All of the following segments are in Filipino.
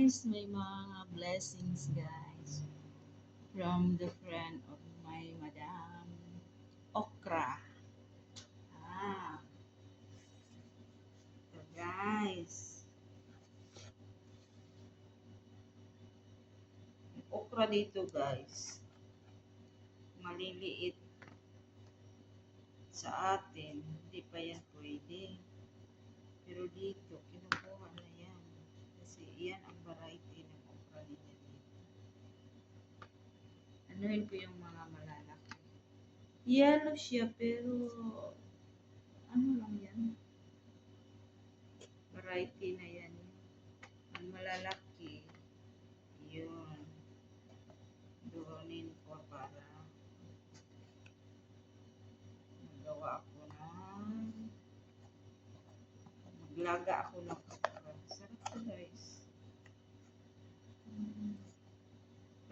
guys, may mga blessings guys from the friend of my madam. Okra. Ah, ito guys. Yung okra dito guys. Maliliit sa atin. Hindi pa yan pwede. Pero dito, kinukuha na yan. Kasi yan ang variety ng okra nila dito. Anuhin ko yung mga malalaki. Yellow siya pero ano lang yan. Variety na yan. Ang malalaki, yun. Doonin ko para magawa ako maglaga ako ng okra. Sarap to guys.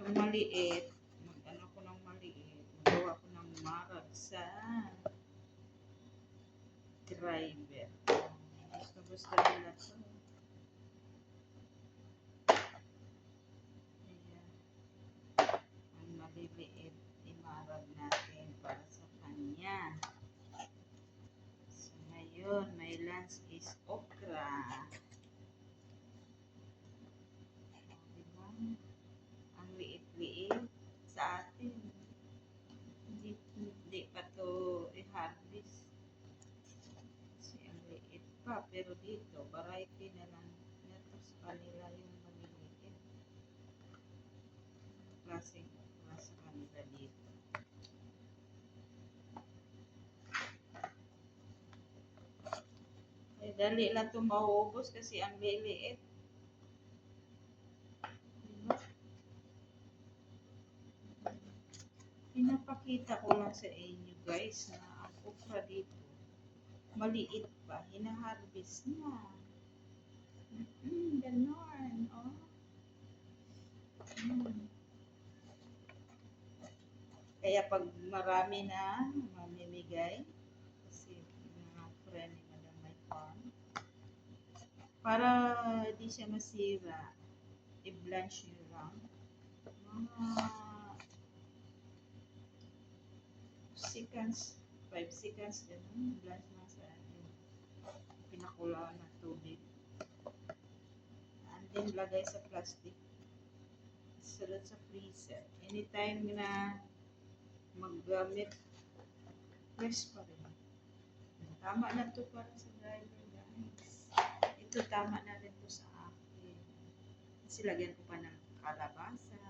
Yung maliit, mag-ano ko ng maliit, magawa ko ng marag sa driver. Gusto nila to. Ayan. Ang maliliit, imarag natin para sa kanya. So, ngayon, my lunch is okra. Diba? Ang liit-liit sa atin. Hindi pa to i-harvest. Kasi ang liit pa. Pero dito, variety na lang. Ito sa kanila yung maliliit. Klaseng okra sa kanila dito. Eh, dali lang ito mauubos kasi ang liliit. Diba? Pinapakita ko lang sa inyo guys na ang okra dito maliit pa, hinaharvest na. Ganon, oh. Kaya pag marami na mamimigay, kasi mga friend ni Madam May Farm, para di siya masira, i-blanch nyo lang. Mga seconds, 5 seconds, ganun, blanch lang sa pinakulaan ng tubig. And then, lagay sa plastic. Sunod sa freezer. Anytime na maggamit, fresh pa rin. Tama na to para sa driver, guys. Ito, tama na rin to sa akin. Kasi lagyan ko pa ng kalabasa,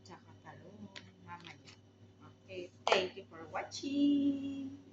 tsaka talong, mamaya. Okay, thank you for watching.